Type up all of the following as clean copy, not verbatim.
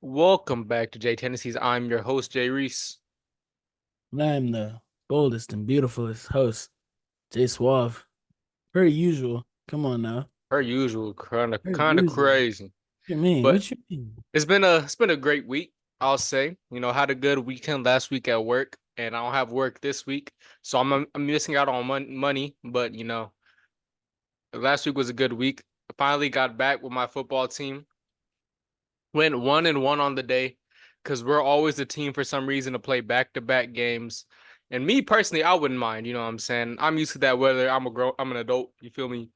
Welcome back to Tendencies. I'm your host, Jreese. And I'm the boldest and beautifulest host, Jay Suave. Per usual. Come on now. Per usual, kind of Per kind of usual. What crazy, you mean? but What you mean? it's been a great week. I'll say. Had a good weekend last week at work, and I don't have work this week, so I'm missing out on money. But last week was a good week. I finally got back with my football team. Went 1-1 on the day because we're always the team for some reason to play back-to-back games. And me personally, I wouldn't mind. You know what I'm saying? I'm used to that. Whether I'm an adult. You feel me?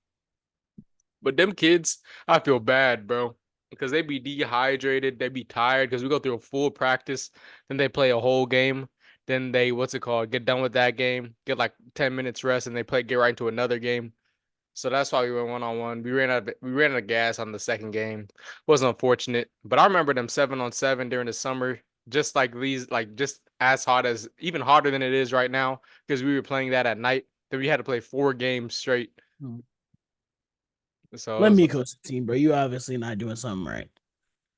But them kids, I feel bad, bro, because they be dehydrated, they be tired because we go through a full practice, then they play a whole game, then they what's it called, get done with that game, get like 10 minutes rest, and they get right into another game. So that's why we went 1-on-1. We ran out of gas on the second game. Was unfortunate, but I remember them 7-on-7 during the summer, just like these, like just as hot as even hotter than it is right now because we were playing that at night. Then we had to play 4 games straight. Hmm. So it Let was me coach the team, bro. You obviously not doing something right.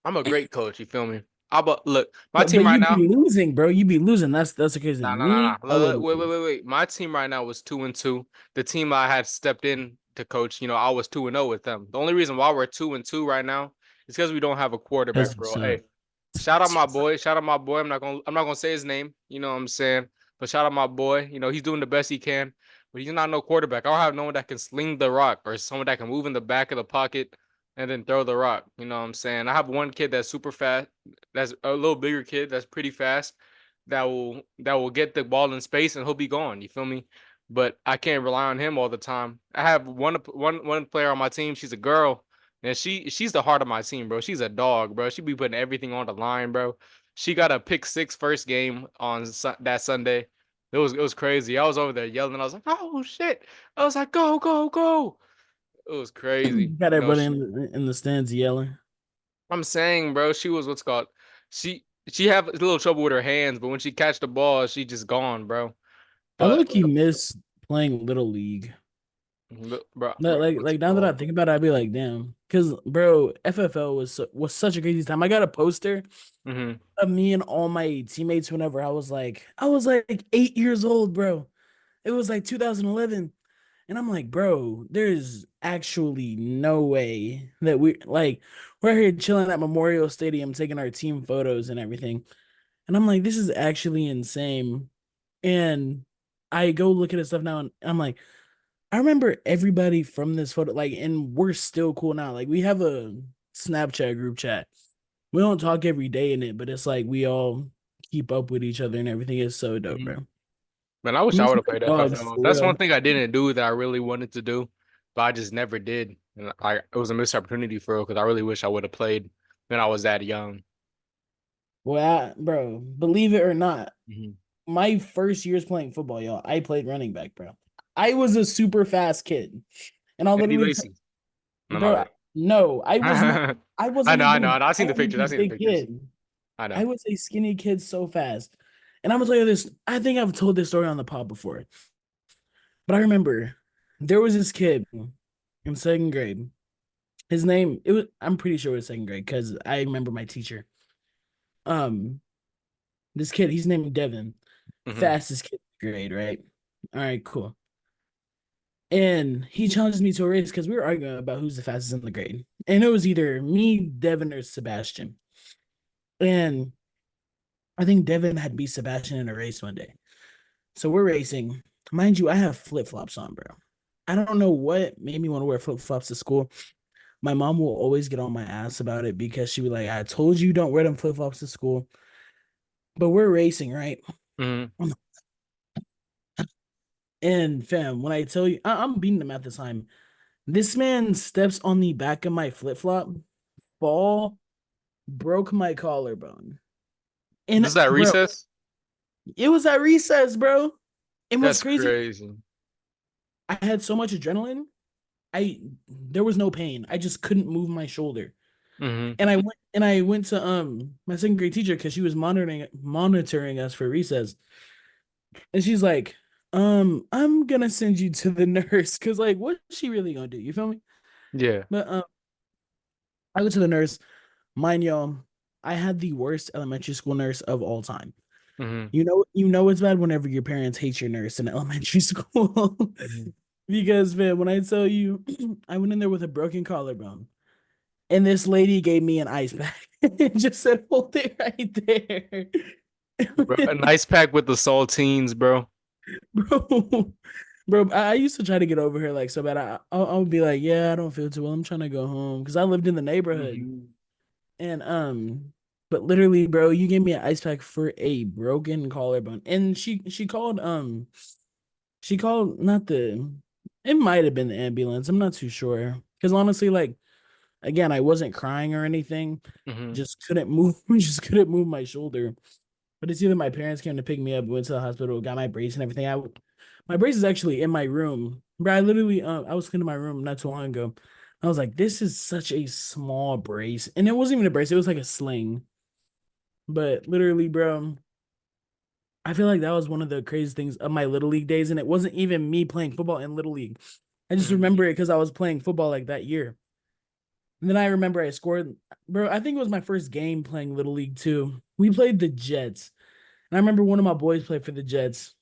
I'm a great coach. You feel me? But look, my But team but right you now. be losing, bro. You be losing. That's the crazy Nah, thing. nah, nah, Me, nah. I Look, wouldn't wait, wait, lose. wait, wait. My team right now was 2-2. The team I had stepped in to coach, I was 2-0 with them. The only reason why we're 2-2 right now is because we don't have a That's quarterback, what's bro. up. Hey, shout out my boy. Shout out my boy. I'm not gonna say his name. You know what I'm saying? But shout out my boy. He's doing the best he can. But he's not no quarterback. I don't have no one that can sling the rock or someone that can move in the back of the pocket and then throw the rock. You know what I'm saying? I have one kid that's super fast. That's a little bigger kid that's pretty fast that will get the ball in space and he'll be gone. You feel me? But I can't rely on him all the time. I have one player on my team. She's a girl, and she's the heart of my team, bro. She's a dog, bro. She be putting everything on the line, bro. She got a pick six first game on that Sunday. It was crazy. I was over there yelling. I was like, oh shit! I was like, go go go! It was crazy. Got everybody in the stands yelling. I'm saying, bro, she was what's called. She have a little trouble with her hands, but when she catch the ball, she just gone, bro. I But look you miss playing Little League. bro, Like what's it now that I called? think about it, I'd be like, damn, because bro, FFL was such a crazy time. I got a poster Mm-hmm. of me and all my teammates whenever I was like 8 years old, bro. It was like 2011, and I'm like, bro, there's actually no way that we're here chilling at Memorial Stadium taking our team photos and everything, and I'm like, this is actually insane. And I go look at his stuff now, and I'm like, I remember everybody from this photo, like, and we're still cool now. Like, we have a Snapchat group chat. We don't talk every day in it, but it's like we all keep up with each other and everything is so dope, Mm-hmm. bro. Man, I wish I Miss would my have played dogs FFL. for That's one real. thing I didn't do that I really wanted to do, but I just never did. And it was a missed opportunity for it because I really wish I would have played when I was that young. Well, bro, believe it or not, Mm-hmm. my first years playing football, y'all, I played running back, bro. I was a super fast kid, and I'll Eddie literally, Lacy. No, my bro, no, I was not. bad. I I wasn't know, I know. even I seen the tiny pictures. I seen the big pictures. kid. I know. I was a skinny kid so fast. And I'm gonna tell you this. I think I've told this story on the pod before, but I remember there was this kid in second grade. His name, it was, I'm pretty sure it was second grade because I remember my teacher. Um, this kid, he's named Devin, Mm-hmm. fastest kid in the grade, right? All right, cool. And he challenges me to a race because we were arguing about who's the fastest in the grade. And it was either me, Devin, or Sebastian. And I think Devin had beat Sebastian in a race one day. So we're racing. Mind you, I have flip flops on, bro. I don't know what made me want to wear flip flops to school. My mom will always get on my ass about it because she was like, I told you don't wear them flip flops to school. But we're racing, right? Mm-hmm. And fam, when I tell you, I'm beating him at the time. This man steps on the back of my flip flop, fall, broke my collarbone. This And is that bro, recess? it was at recess, bro. And what's That's crazy, crazy. I had so much adrenaline. I there was no pain. I just couldn't move my shoulder. Mm-hmm. And I went to my second grade teacher because she was monitoring us for recess. And she's like, I'm gonna send you to the nurse because like what's she really gonna do? You feel me? Yeah. But I went to the nurse, mind y'all. I had the worst elementary school nurse of all time. Mm-hmm. You know it's bad whenever your parents hate your nurse in elementary school. Mm-hmm. Because man, when I tell you, I went in there with a broken collarbone, and this lady gave me an ice pack and just said, "Hold it right there." Bro, a nice pack with the saltines, bro. Bro, bro, I used to try to get over here like so bad. I would be like, yeah, I don't feel too well. I'm trying to go home because I lived in the neighborhood. Mm-hmm. And but literally, bro, you gave me an ice pack for a broken collarbone. And she called not the it might have been the ambulance. I'm not too sure. Because honestly, like again, I wasn't crying or anything. Mm-hmm. Just couldn't move, just couldn't move my shoulder. But it's either my parents came to pick me up, went to the hospital, got my brace and everything. My brace is actually in my room. Bro, I literally I was cleaning my room not too long ago. I was like, this is such a small brace. And it wasn't even a brace, it was like a sling. But literally, bro, I feel like that was one of the craziest things of my little league days. And it wasn't even me playing football in little league. I just Mm-hmm. remember it because I was playing football like that year. And then I remember I scored, bro. I think it was my first game playing little league too. We played the Jets. And I remember one of my boys played for the Jets.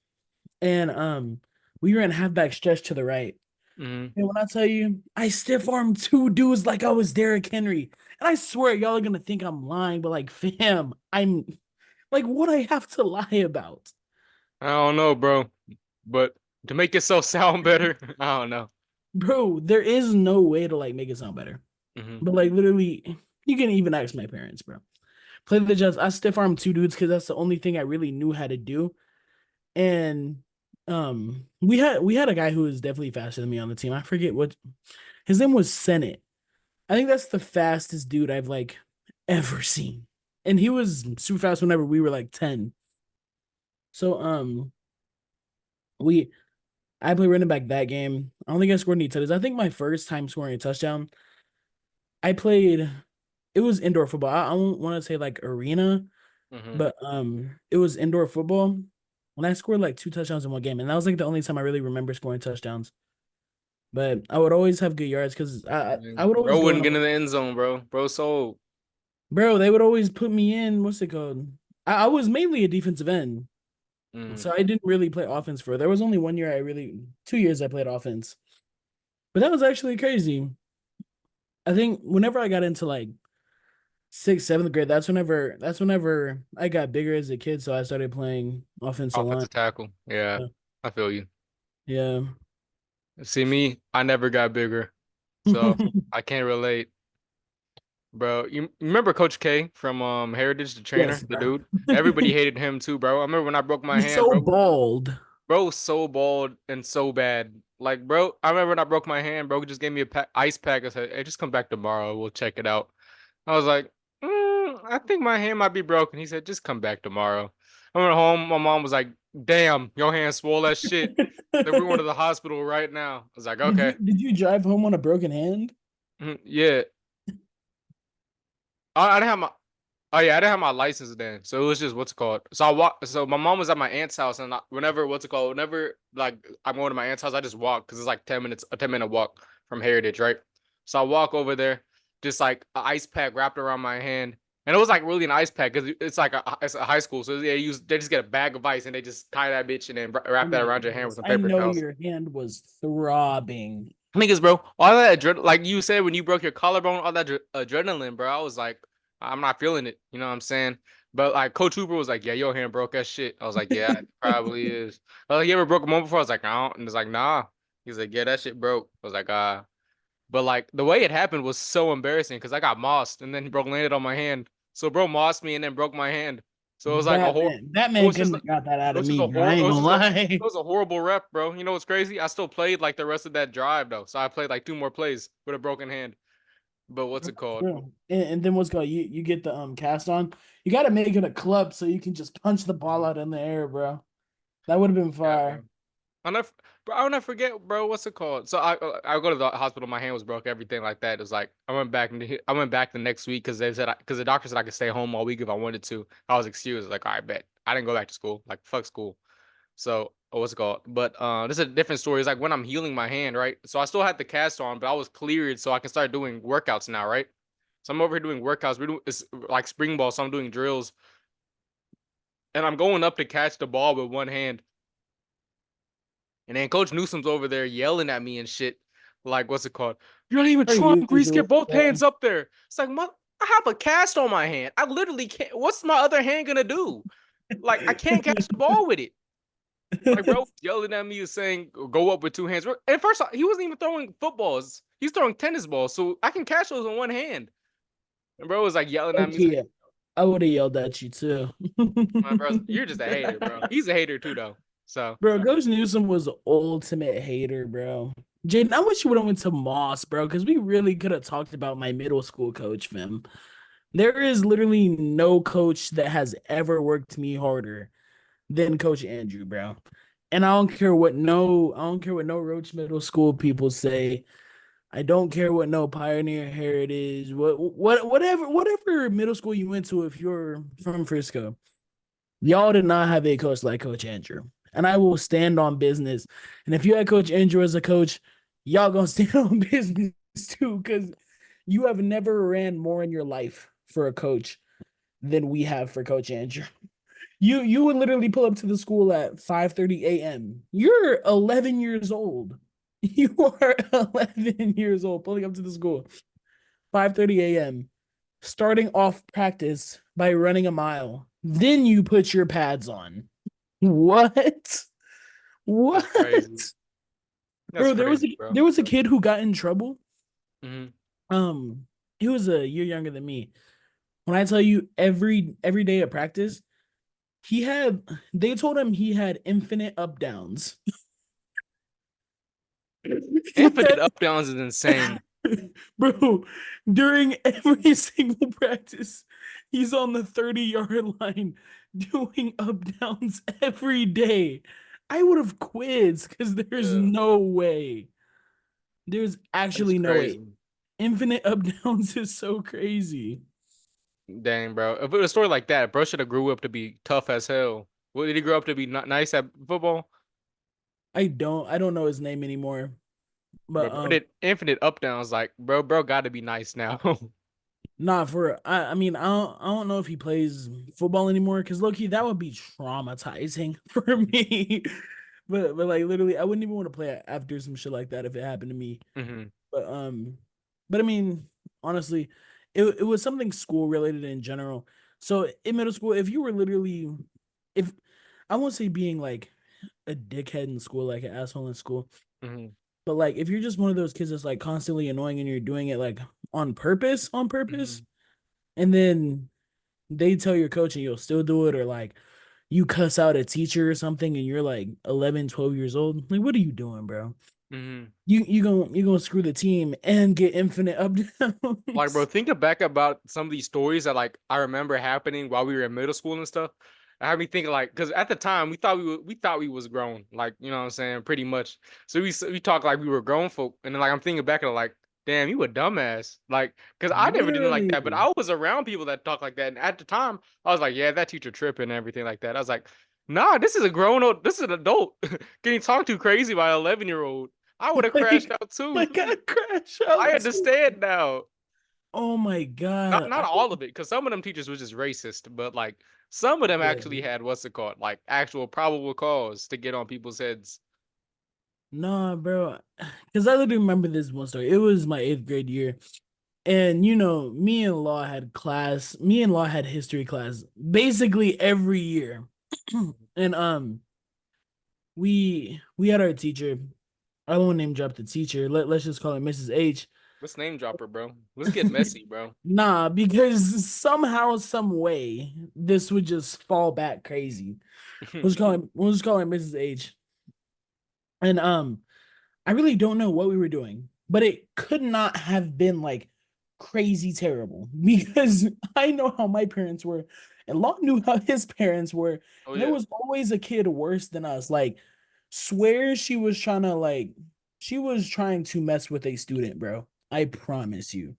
And we ran halfback stretch to the right. Mm-hmm. And when I tell you, I stiff armed two dudes like I was Derrick Henry. And I swear y'all are gonna think I'm lying, but like, fam, I'm like, what I have to lie about? I don't know, bro. But to make yourself sound better, I don't know. Bro, there is no way to like make it sound better. Mm-hmm. But like literally, you can even ask my parents, bro. Play the Jets. I stiff armed two dudes because that's the only thing I really knew how to do. And we had a guy who was definitely faster than me on the team. I forget what his name was Senate. I think that's the fastest dude I've like ever seen. And he was super fast whenever we were like 10. So we I played running back that game. I don't think I scored any touchdowns. I think my first time scoring a touchdown, I played it was indoor football. I don't want to say like arena, Mm-hmm. but it was indoor football. When I scored like two touchdowns in one game, and that was like the only time I really remember scoring touchdowns. But I would always have good yards because I would always Bro go in wouldn't on get the in the end zone, bro. Bro, so bro. They would always put me in. What's it called? I was mainly a defensive end, mm-hmm. so I didn't really play offense for. There was only 1 year I really 2 years I played offense, but that was actually crazy. I think whenever I got into like sixth, seventh grade, that's whenever I got bigger as a kid, so I started playing offensive line. Offensive tackle. Yeah, Yeah, I feel you. yeah. See me, I never got bigger, so I can't relate. Bro, you remember Coach K from Heritage, the trainer, Yes, the bro. dude? Everybody hated him too, bro. I remember when I broke my He's hand, so bro. bald. Bro was so bald and so bad. Like, bro, I remember when I broke my hand, bro just gave me a ice pack and said, "Hey, just come back tomorrow. We'll check it out." I was like, I think my hand might be broken. He said, "Just come back tomorrow." I went home. My mom was like, "Damn, your hand swole as shit. Then we're going to the hospital right now." I was like, Did "Okay, you drive home on a broken hand? yeah." I didn't have my Oh yeah, I didn't have my license then, so it was just what's it called. So I walk. So my mom was at my aunt's house, and whenever what's it called, whenever like I'm going to my aunt's house, I just walk because it's like 10 minutes, a 10-minute walk from Heritage, right? So I walk over there, just like an ice pack wrapped around my hand, and it was like really an ice pack because it's a high school, so they just get a bag of ice and they just tie that bitch and then I wrap that mean, around your hand with yes, some I paper know towels. your hand was throbbing. Niggas, bro, all that like you said when you broke your collarbone, all that adrenaline, bro. I was like, I'm not feeling it. You know what I'm saying? But like Coach Hooper was like, yeah, your hand broke as shit. I was like, yeah, it probably is. I was like, you ever broke a bone before? I was like, no. And it's like, nah. He's like, yeah, that shit broke. I was like, ah. But like the way it happened was so embarrassing because I got mossed and then he broke landed on my hand. So bro mossed me and then broke my hand. So it was like a whole. That It man was just couldn't have got that it out of was just me, a bro. I horrible. ain't It was gonna just it lie. was a horrible rep, bro. You know what's crazy? I still played like the rest of that drive though, so I played like two more plays with a broken hand. But what's it called? True. And then what's called you get the cast on. You got to make it a club so you can just punch the ball out in the air, bro. That would have been Yeah, fire. bro. I'll never, bro, I'll never forget, bro. What's it called? So I go to the hospital. My hand was broke. Everything like that. It was like I went back the next week because they said because the doctor said I could stay home all week if I wanted to. I was excused. Like, all right, bet. I didn't go back to school. Like, fuck school. So what's it called? But this is a different story. It's like when I'm healing my hand, right? So I still had the cast on, but I was cleared, so I can start doing workouts now, right? So I'm over here doing workouts. We're doing it's like spring ball, so I'm doing drills, and I'm going up to catch the ball with one hand. And then Coach Newsom's over there yelling at me and shit. Like, what's it called? You're not even Per trying, Grease. Get usual, both bro. hands up there. It's like, I have a cast on my hand. I literally can't. What's my other hand gonna do? Like, I can't catch the ball with it. Like, bro, yelling at me, is saying, go up with two hands. And first, he wasn't even throwing footballs. He's throwing tennis balls, so I can catch those in one hand. And bro was like yelling at me. Okay, I would have yelled at you too. My bro, you're just a hater, bro. He's a hater too, though. So Bro, Coach Newsom was the ultimate hater, bro. Jaden, I wish you would have went to Moss, bro, because we really could have talked about my middle school coach, fam. There is literally no coach that has ever worked me harder than Coach Andrew, bro. And I don't care what no Roach Middle School people say. I don't care what no Pioneer Heritage, whatever middle school you went to if you're from Frisco. Y'all did not have a coach like Coach Andrew. And I will stand on business. And if you had Coach Andrew as a coach, y'all gonna stand on business too, because you have never ran more in your life for a coach than we have for Coach Andrew. You would literally pull up to the school at 5:30 a.m. You're 11 years old. You are 11 years old pulling up to the school 5:30 a.m. starting off practice by running a mile. Then you put your pads on. What? that's crazy. What? That's Bro, crazy, bro. there was a kid who got in trouble. Hmm. He was a year younger than me. When I tell you every day at practice, he had they told him he had infinite up downs. He Infinite up downs is insane. bro, during every single practice, he's on the 30-yard line doing up downs every day. I would have quit because there's Yeah, no way. There's that's actually no way. crazy. Infinite up downs is so crazy. Dang, bro. If it was a story like that, bro should have grew up to be tough as hell. What did he grow up to be not nice at football? I don't know his name anymore. But Bro did infinite up downs. Like, bro got to be nice now. not for I mean I don't know if he plays football anymore because low key that would be traumatizing for me. But like literally I wouldn't even want to play after some shit like that if it happened to me. Hmm. But but I mean honestly it was something school related in general. So in middle school if you were literally if I won't say being like a dickhead in school like an asshole in school, Hmm. but like if you're just one of those kids that's like constantly annoying and you're doing it like on purpose, Hmm. and then they tell your coach and you'll still do it, or like you cuss out a teacher or something and you're like 11, 12 years old, like what are you doing, bro? Hmm. You gonna screw the team and get infinite up Like, bro, downs. thinking back about some of these stories that like I remember happening while we were in middle school and stuff, I had me thinking like, because at the time we thought we was grown, like you know what I'm saying, pretty much. So we talk like we were grown folk, and then like I'm thinking back at like, damn, you a dumbass, like, because I never did it like that, but Literally. I was around people that talk like that, and at the time I was like, yeah, that teacher tripping and everything like that. I was like, nah, this is a grown up, this is an adult getting talked to crazy by an 11-year-old. I would have crashed like out too. like I crash I out too. understand now. Oh my Not god. not all of it, because some of them teachers was just racist, but like some of them Yeah. actually had what's it called, like actual probable cause to get on people's heads. Nah, bro. Because I literally remember this one story. It was my eighth grade year. And me and law had history class basically every year. And we had our teacher. I won't name drop the teacher. Let's just call her Mrs. H. Let's name drop her, bro. Let's get messy, bro. Nah, because somehow, some way, this would just fall back crazy. We'll just call her Mrs. H. And I really don't know what we were doing, but it could not have been like crazy terrible because I know how my parents were, and Law knew how his parents were, Oh and there yeah. was always a kid worse than us. Like, swears she was trying to mess with a student, bro. I promise you,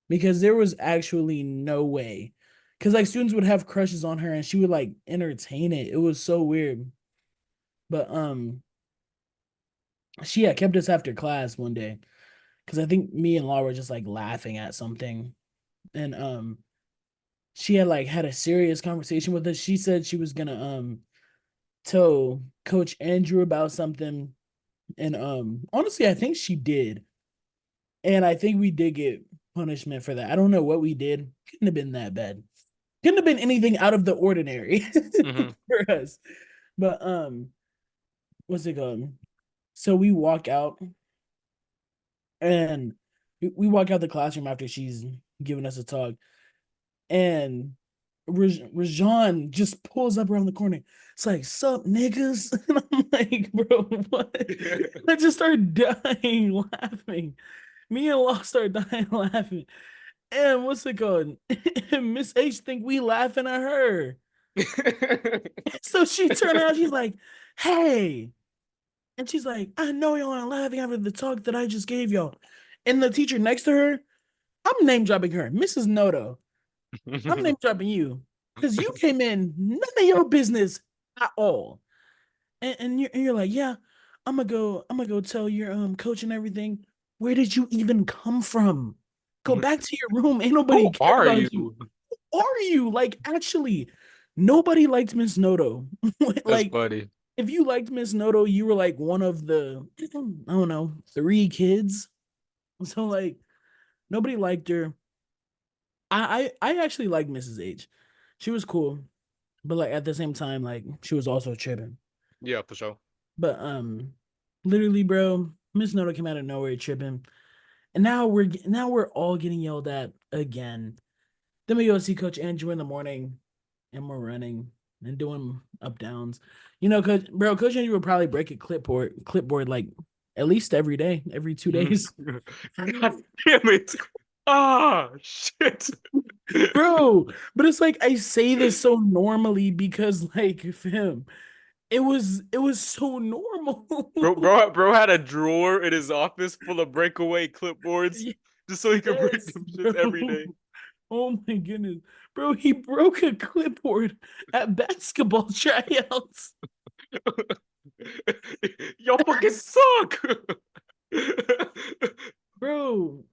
because there was actually no way. Because like students would have crushes on her, and she would like entertain it. It was so weird, but she had kept us after class one day because I think me and Law were just like laughing at something. and she had like had a serious conversation with us. She said she was gonna tell Coach Andrew about something, and honestly, I think she did, and I think we did get punishment for that. I don't know what we did. Couldn't have been that bad. Couldn't have been anything out of the ordinary Mm-hmm. for us. But what's it called? So we walk out, and we walk out the classroom after she's giving us a talk, and Rajan just pulls up around the corner. It's like, "Sup, niggas?" And I'm like, "Bro, what?" I just started dying laughing. Me and Law start dying laughing. And what's it called? And Miss H think we laughing at her. So she turned around, she's like, "Hey." And she's like, "I know y'all are laughing after the talk that I just gave y'all." And the teacher next to her, I'm name dropping her, Mrs. Noto. I'm name dropping you because you came in none of your business at all. And you're like, "Yeah, I'm gonna go tell your coach and everything." Where did you even come from? Go back to your room. Ain't nobody Who care are about you. you? Who are you? Like, actually, nobody liked Miss Noto. That's Like, funny. if you liked Miss Noto, you were like one of the I don't know, three kids. So like nobody liked her. I actually liked Mrs. H. She was cool, but like at the same time, like she was also tripping. Yeah, for sure. But literally, bro, Miss Noto came out of nowhere tripping, and now we're all getting yelled at again. Then we go see Coach Andrew in the morning, and we're running and doing up downs. Coach Andrew would probably break a clipboard like at least every day, every 2 days. God damn it. Ah, shit. Bro, but it's like I say this so normally because like fam, it was so normal. Bro had a drawer in his office full of breakaway clipboards just so he could break Yes, them shits every bro. day. Oh my goodness. Bro, he broke a clipboard at basketball tryouts. Y'all fucking suck. Bro,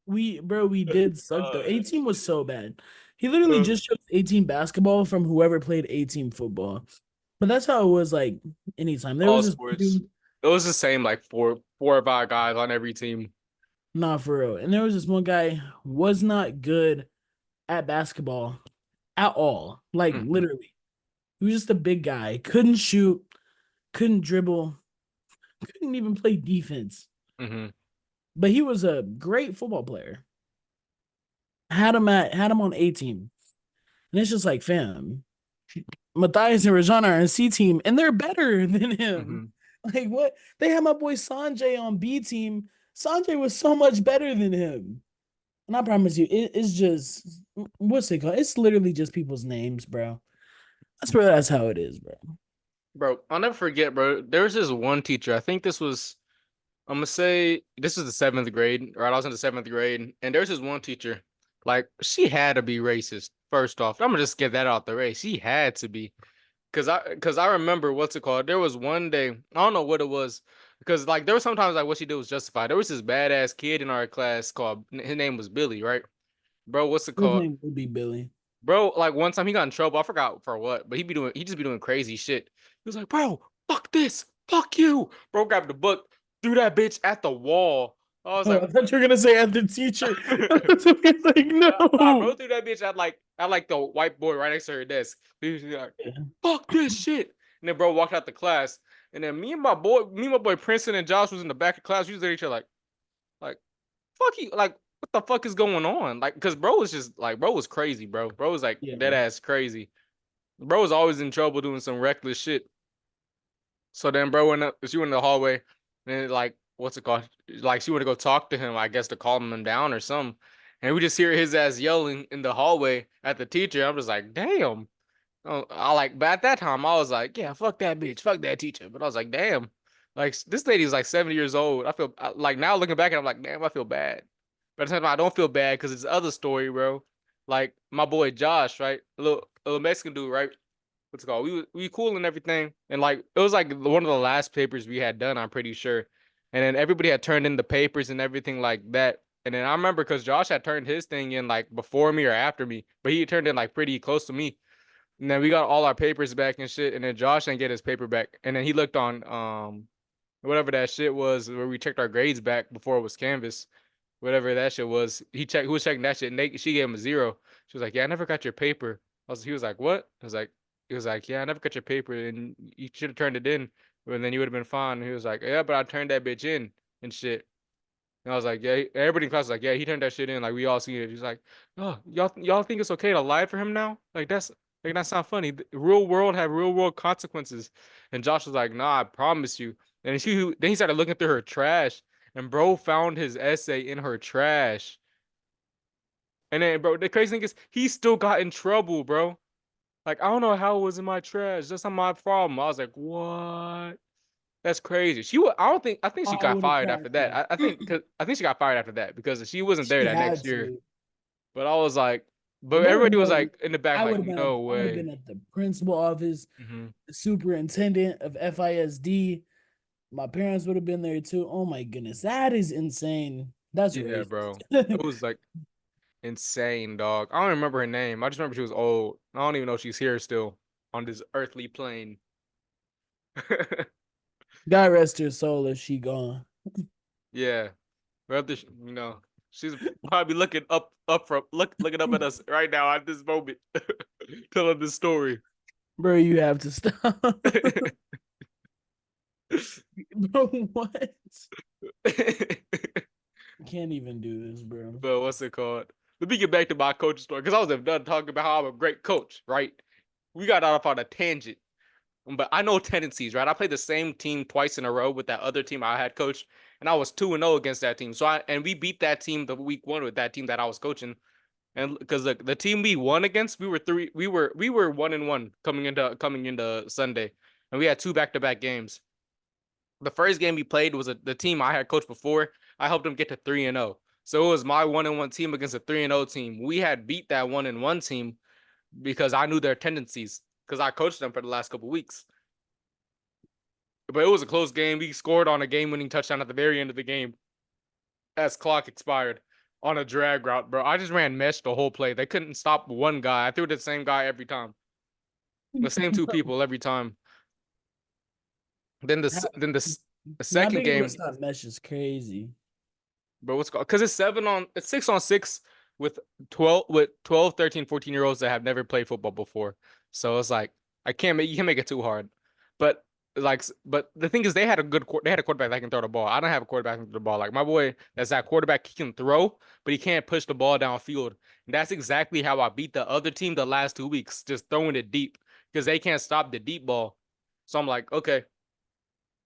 we did suck though. uh, 18 was so bad. He literally uh, just chose 18 basketball from whoever played 18 football. But that's how it was like anytime. There all was this sports. dude, It was the same, like four or five guys on every team. nah, for real. And there was this one guy was not good at basketball at all. Like Hmm. literally. He was just a big guy. Couldn't shoot, couldn't dribble, couldn't even play defense. Hmm. But he was a great football player. Had him on A team. And it's just like, fam, Matthias and Rajan are on C team, and they're better than him. Hmm. Like what? They had my boy Sanjay on B team. Sanjay was so much better than him. And I promise you, it's just what's it called? It's literally just people's names, bro. That's how it is, bro. Bro, I'll never forget, bro. There was this one teacher. I think this was, I'm gonna say this was the seventh grade, right? I was in the seventh grade, and there's this one teacher. Like, she had to be racist. First off, I'm gonna just get that out the way. She had to be. Cause I remember what's it called. There was one day, I don't know what it was, because like there was sometimes like what she did was justified. There was this badass kid in our class called his name was Billy, right? Bro, what's it His called? name would be Billy. Bro, like one time he got in trouble. I forgot for what, but he just be doing crazy shit. He was like, bro, fuck this, fuck you. Bro grabbed the book, threw that bitch at the wall. I was Oh, like, I thought you were gonna say at the teacher. I was like, nah, bro no. threw that bitch at like the white boy right next to her desk. He was like, fuck this shit. And then bro walked out the class. And then me and my boy Princeton and Josh was in the back of class. We was at each other like, fuck you, like, what the fuck is going on? Like, cause bro was just like, bro was crazy, bro. Bro was like Yeah. dead ass crazy. Bro was always in trouble doing some reckless shit. So then bro she went in the hallway and like, what's it called? Like she went to go talk to him, I guess to calm him down or something. And we just hear his ass yelling in the hallway at the teacher. I'm just like, damn. Oh, but at that time I was like, yeah, fuck that bitch, fuck that teacher. But I was like, damn, like this lady is like 70 years old. Like now looking back and I'm like, damn, I feel bad. But at the same time, I don't feel bad because it's the other story, bro. Like my boy Josh, right? A little Mexican dude, right? What's it called? We cool and everything. And like it was like one of the last papers we had done, I'm pretty sure. And then everybody had turned in the papers and everything like that. And then I remember because Josh had turned his thing in like before me or after me, but he turned in like pretty close to me. And then we got all our papers back and shit. And then Josh didn't get his paper back. And then he looked on whatever that shit was where we checked our grades back before it was Canvas. Whatever that shit was. Who was checking that shit, and she gave him a zero. She was like, "Yeah, I never got your paper." He was like, "What?" He was like, "Yeah, I never got your paper, and you should have turned it in, and then you would have been fine." And he was like, "Yeah, but I turned that bitch in and shit." And I was like, "Yeah." Everybody in class was like, "Yeah, he turned that shit in." Like we all seen it. He's like, "Oh, y'all think it's okay to lie for him now? That's not funny. The real world have real world consequences." And Josh was like, "Nah, I promise you." And then he started looking through her trash, and bro found his essay in her trash. And then, bro, the crazy thing is he still got in trouble, bro. Like, I don't know how it was in my trash. That's not my problem. I was like, what? That's crazy. I think she I got would have fired after crashed that. out. I think she got fired after that because she wasn't there She that had next year. to. But I was like, but There everybody was was like in the back, like, no I would have way. been at the principal office, Hmm. the superintendent of FISD. My parents would have been there too. Oh my goodness, that is insane. That's Yeah, racist. bro. It was like insane, dog. I don't remember her name. I just remember she was old. I don't even know if she's here still on this earthly plane. God rest her soul if she gone. Yeah. Rather, she's probably looking up at us right now at this moment, telling this story. Bro, you have to stop. Bro, what? Can't even do this, bro. But what's it called? Let me get back to my coaching story because I was done talking about how I'm a great coach, right? We got off on a tangent, but I know tendencies, right? I played the same team twice in a row with that other team I had coached, and I was 2-0 against that team. And we beat that team the week one with that team that I was coaching. And because the team we won against, we were 1-1 coming into Sunday, and we had two back to back games. The first game we played was the team I had coached before. I helped them get to 3-0. So it was my 1-1 team against a 3-0 team. We had beat that 1-1 team because I knew their tendencies because I coached them for the last couple weeks. But it was a close game. We scored on a game-winning touchdown at the very end of the game as clock expired on a drag route, bro. I just ran mesh the whole play. They couldn't stop one guy. I threw the same guy every time. The same two people every time. Then the Not second being able to game, stop mesh is crazy. bro, what's called? Because it's 6-on-6 with 12, 13, 14 year olds that have never played football before. So it's like you can't make it too hard. But but the thing is they had a quarterback that can throw the ball. I don't have a quarterback that can throw the ball. Like my boy, that's that quarterback, he can throw, but he can't push the ball downfield. And that's exactly how I beat the other team the last 2 weeks, just throwing it deep because they can't stop the deep ball. So I'm like, okay.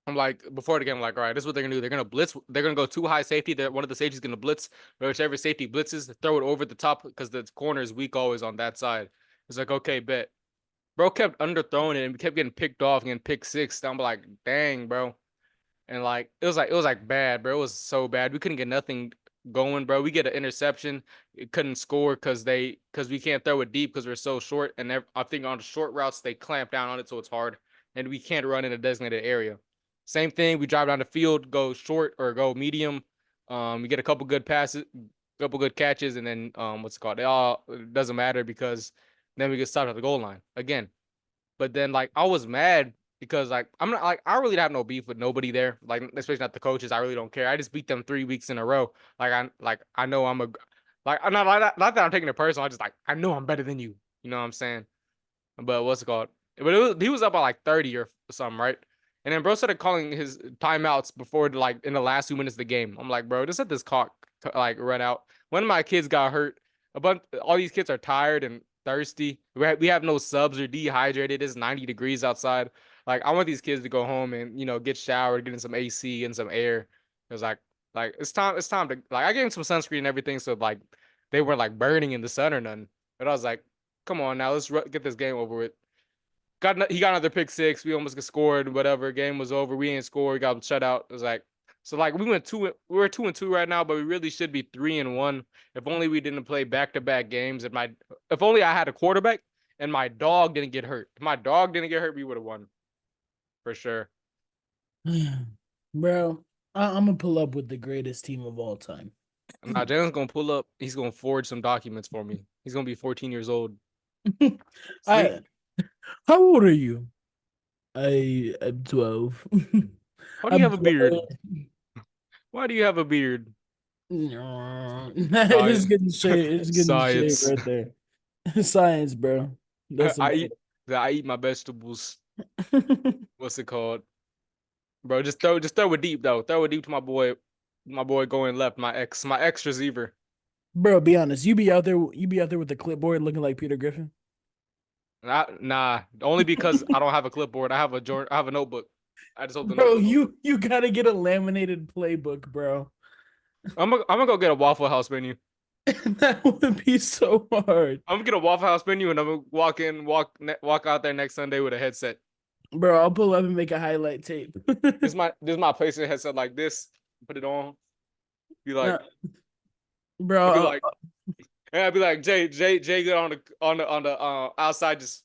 I'm like, before the game, I'm like, all right, this is what they're gonna do. They're gonna blitz. They're gonna go too high safety. One of the safeties gonna blitz. Whichever safety blitzes, throw it over the top because the corner is weak always on that side. It's like, okay, bet. Bro kept underthrowing it and kept getting picked off, getting pick six. I'm like, dang, bro. And like it was like bad, bro. It was so bad. We couldn't get nothing going, bro. We get an interception. It couldn't score because we can't throw it deep because we're so short. And I think on the short routes they clamp down on it so it's hard, and we can't run in a designated area. Same thing. We drive down the field, go short or go medium. We get a couple good passes, couple good catches, and then what's it called? It doesn't matter because then we get stopped at the goal line again. But then like I was mad because like I'm not like I really have no beef with nobody there. Like especially not the coaches. I really don't care. I just beat them 3 weeks in a row. I know I'm not that I'm taking it personal. I just like I know I'm better than you. You know what I'm saying? But what's it called? But he was up by like 30 or something, right? And then bro started calling his timeouts before like in the last 2 minutes of the game. I'm like, bro, just let this clock like run out. One of my kids got hurt. All these kids are tired and thirsty. We have no subs or dehydrated. It's 90 degrees outside. Like I want these kids to go home and get showered, get in some AC and some air. It's like it's time to like I gave them some sunscreen and everything so like they weren't like burning in the sun or nothing. But I was like, come on now, let's get this game over with. He got another pick six. We almost got scored. Whatever. Game was over. We ain't scored. We got shut out. It was like so. Like we're 2-2 right now, but we really should be 3-1. If only we didn't play back to back games. If only I had a quarterback and my dog didn't get hurt. If my dog didn't get hurt, we would have won for sure. Bro, I'm gonna pull up with the greatest team of all time. Nah, Jalen's gonna pull up. He's gonna forge some documents for me. He's gonna be 14 years old. Sleep. I how old are you? I am 12. Why do you I'm have a beard? 12. Why do you have a beard? It's Science. getting shade. It's getting shade Science. right there. Science, bro. I, That's I about eat I eat my vegetables. it. What's it called? Bro, just throw it deep though. Throw it deep to my boy going left, my ex receiver. Bro, be honest. You be out there with the clipboard looking like Peter Griffin. Nah, only because I don't have a clipboard. I have a notebook. I just hold the Bro, notebook. you gotta get a laminated playbook, bro. I'm gonna go get a Waffle House menu. That would be so hard. I'm gonna get a Waffle House menu and I'm gonna walk out there next Sunday with a headset. Bro, I'll pull up and make a highlight tape. This is my placement headset like this. Put it on. Be Uh, like, I'll be bro, like, and I'll be like, Jay, good on the outside. Just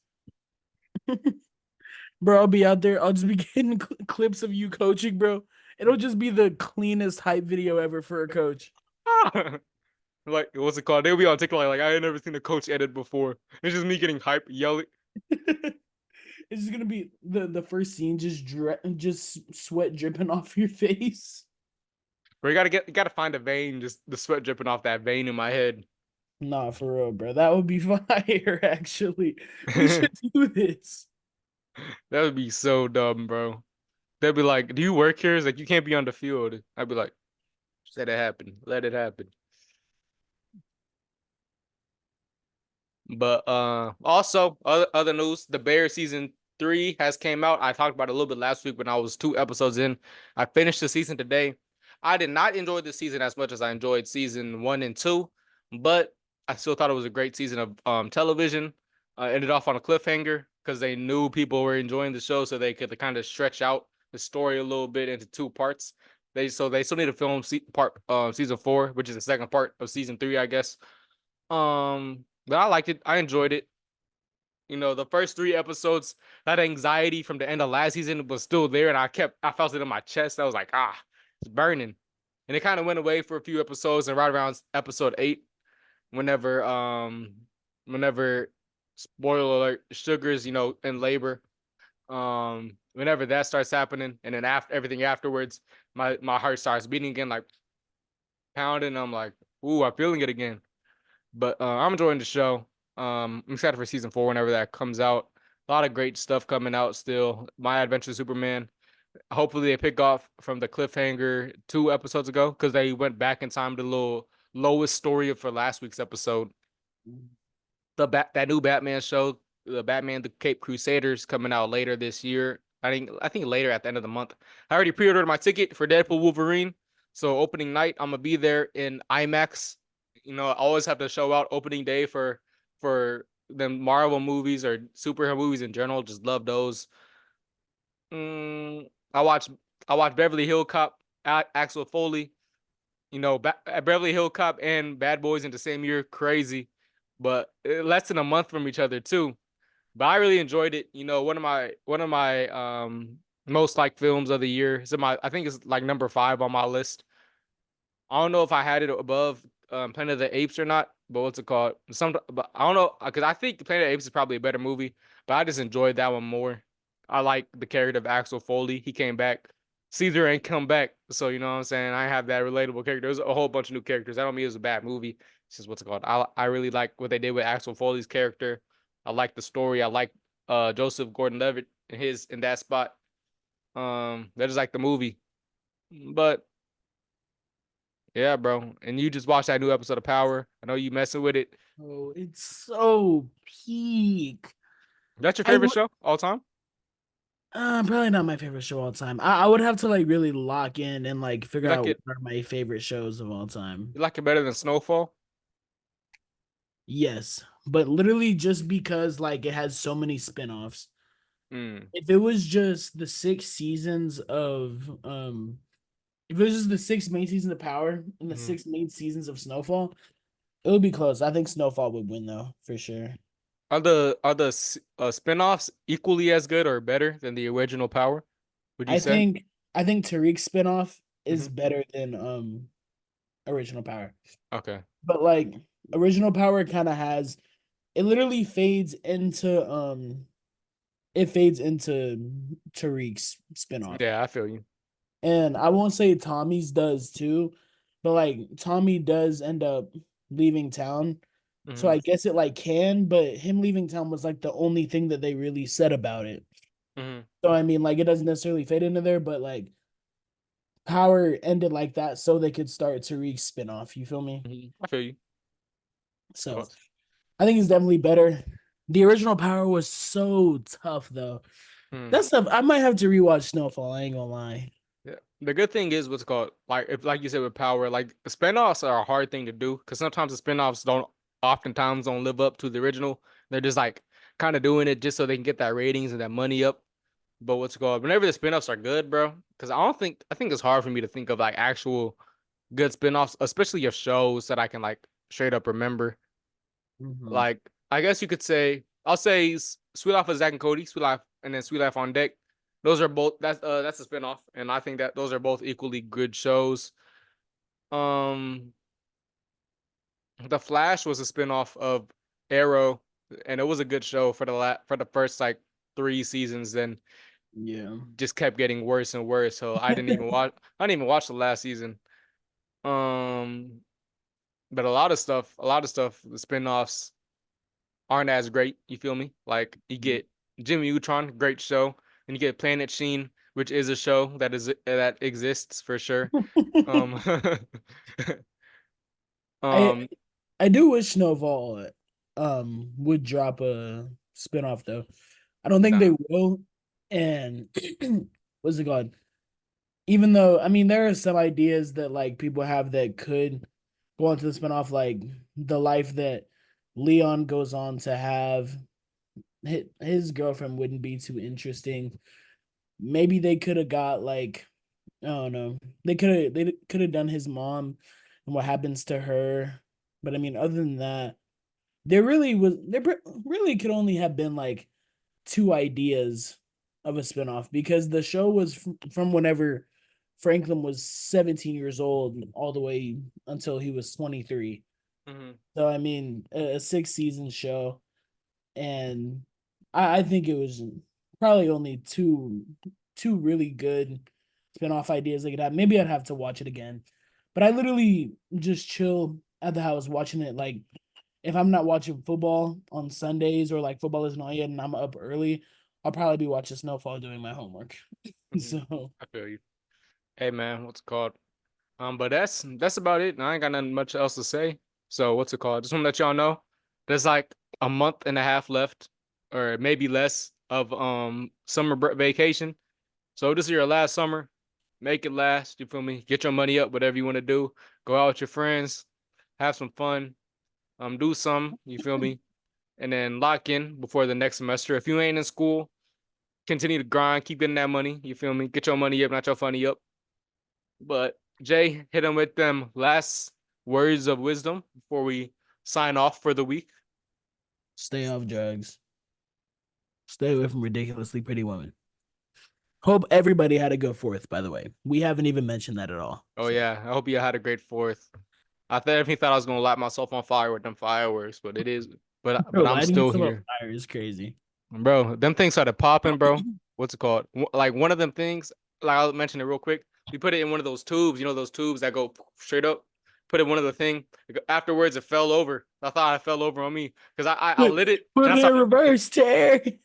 bro, I'll be out there. I'll just be getting clips of you coaching, bro. It'll just be the cleanest hype video ever for a coach. like, what's it called? They'll be on TikTok like I ain't never seen a coach edit before. It's just me getting hype, yelling. It's just gonna be the first scene, just sweat dripping off your face. Bro, you gotta find a vein, just the sweat dripping off that vein in my head. Nah, for real, bro. That would be fire. Actually, we should do this. That would be so dumb, bro. They'd be like, "Do you work here?" It's like you can't be on the field. I'd be like, "Just let it happen. Let it happen." But also other news, the Bear season 3 has came out. I talked about it a little bit last week when I was 2 episodes in. I finished the season today. I did not enjoy the season as much as I enjoyed season 1 and 2, but I still thought it was a great season of television. Ended off on a cliffhanger because they knew people were enjoying the show, so they could kind of stretch out the story a little bit into 2 parts. They still need to film season 4, which is the second part of season 3, I guess. But I liked it. I enjoyed it. You know, the first 3 episodes, that anxiety from the end of last season was still there, and I felt it in my chest. I was like, it's burning. And it kind of went away for a few episodes, and right around episode 8, whenever whenever spoiler alert, Sugar's, in labor. Whenever that starts happening, and then after everything afterwards, my heart starts beating again, like pounding. I'm like, ooh, I'm feeling it again. But I'm enjoying the show. I'm excited for season 4 whenever that comes out. A lot of great stuff coming out still. My Adventure Superman. Hopefully they pick off from the cliffhanger 2 episodes ago because they went back in time to the little lowest story for last week's episode. That new Batman show, the Batman the Cape Crusaders, coming out later this year. I think later at the end of the month. I already pre-ordered my ticket for Deadpool Wolverine. So opening night, I'm gonna be there in IMAX. I always have to show out opening day for the Marvel movies or superhero movies in general. Just love those. Mm, I watch I watch Beverly Hill Cop, Axel Foley. Beverly Hill Cop and Bad Boys in the same year, crazy, but less than a month from each other too. But I really enjoyed it. One of my most liked films of the year. I think it's like number 5 on my list. I don't know if I had it above Planet of the Apes or not, but what's it called? But I don't know because I think Planet of the Apes is probably a better movie, but I just enjoyed that one more. I like the character of Axel Foley. He came back. Caesar ain't come back, so you know what I'm saying. I have that relatable character. There's a whole bunch of new characters. I don't mean it was a bad movie. It's just what's it called. I really like what they did with Axel Foley's character. I like the story. I like Joseph Gordon-Levitt in that spot. That is like the movie, but. Yeah, bro. And you just watched that new episode of Power. I know you messing with it. Oh, it's so peak. That's your I favorite would show all time? probably not my favorite show all time. I would have to like really lock in and like You figure like out it? what are my favorite shows of all time. You like it better than Snowfall? Yes, but literally just because like it has so many spin-offs. Mm. If it was just the 6 seasons of if it was just the 6 main seasons of Power and the Hmm. 6 main seasons of Snowfall, it would be close. I think Snowfall would win though, for sure. Are the spin-offs equally as good or better than the original Power? Would you I say? think I think Tariq's spinoff is Hmm. better than original power. Okay. But like original power kind of has it literally fades into Tariq's spinoff. Yeah, I feel you. And I won't say Tommy's does too, but like Tommy does end up leaving town. So Hmm. I guess it like can, but him leaving town was like the only thing that they really said about it. Hmm. So I mean, like it doesn't necessarily fade into there, but like Power ended like that so they could start Tariq's spinoff. You feel me? Hmm. I feel you. So Oh, I think it's definitely better. The original Power was so tough though. hmm. That stuff I might have to rewatch Snowfall. I ain't gonna lie. Yeah. The good thing is what's called like if like you said with power, like spinoffs are a hard thing to do because sometimes the spinoffs don't oftentimes don't live up to the original. They're just like kind of doing it just so they can get that ratings and that money up. But what's it called whenever the spinoffs are good, bro, because I think it's hard for me to think of like actual good spinoffs, especially of shows that I can like straight up remember. Mhm. Like I guess you could say I'll say Sweet Life of Zack and Cody, Sweet Life, and then Sweet Life on Deck. Those are both that's a spinoff, and I think that those are both equally good shows. Um, The Flash was a spinoff of Arrow, and it was a good show for for the first like 3 seasons. Then Yeah. just kept getting worse and worse. So I didn't even watch the last season. Um, but a lot of stuff, the spinoffs aren't as great. You feel me? Like you get Jimmy Neutron, great show, and you get Planet Sheen, which is a show that exists for sure. Um, I um, I do wish Snowfall would drop a spinoff though. I don't think they nah. will. And what's it called? Even though I mean there are some ideas that like people have that could go on to the spinoff, like the life that Leon goes on to have. His girlfriend wouldn't be too interesting. Maybe they could have got like I don't know. They could have done his mom and what happens to her. But I mean, other than that, there really could only have been like two ideas of a spinoff because the show was from whenever Franklin was 17 years old all the way until he was 23. Mhm. So I mean, a 6 season show, and I think it was probably only two really good spinoff ideas they could have. Maybe I'd have to watch it again, but I literally just chill at the house watching it. Like if I'm not watching football on Sundays or like football isn't on yet and I'm up early, I'll probably be watching Snowfall doing my homework. Mhm. So I feel you. Hey man, what's it called? But that's about it. I ain't got nothing much else to say. So what's it called? Just want to let y'all know there's like a month and a half left, or maybe less of summer vacation. So this is your last summer. Make it last. You feel me? Get your money up. Whatever you want to do. Go out with your friends. Have some fun. Do some. You feel me? And then lock in before the next semester. If you ain't in school, continue to grind. Keep getting that money. You feel me? Get your money up, not your funny up. But Jay, hit him with them last words of wisdom before we sign off for the week. stay off drugs. Stay away from ridiculously pretty women. Hope everybody had a good fourth, by the way. We haven't even mentioned that at all. Oh So yeah, I hope you had a great fourth. I definitely thought I was gonna light myself on fire with them fireworks, but it is, but bro, I'm lighting still yourself on here, fire is crazy. bro. Them things started popping, bro. What's it called? Like one of them things. Like I'll mention it real quick. We put it in one of those tubes, you know, those tubes that go straight up. Put it in one of the thing. Afterwards, it fell over. I thought it fell over on me because I Put lit it put and I it in started. reverse, Terry.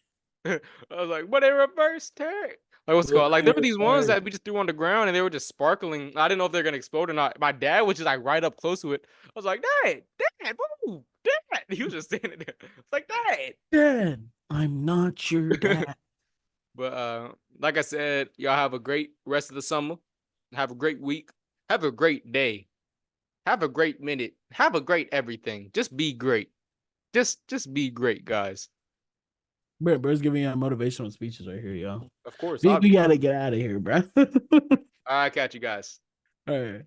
I was like, but they reverse tag. Like what's it Put called? Like it there in were these ones reverse. that we just threw on the ground and they were just sparkling. I didn't know if they're gonna explode or not. My dad was just like right up close to it. I was like, Dad, move, Dad. He was just standing there. It's like Dad. Dad, I'm not your dad. But like I said, y'all have a great rest of the summer. Have a great week. Have a great day. Have a great minute. Have a great everything. Just be great. Just be great, guys. Bro's giving out motivational speeches right here, y'all. Of course, We obviously. gotta get out of here, bro. I catch you guys. All right.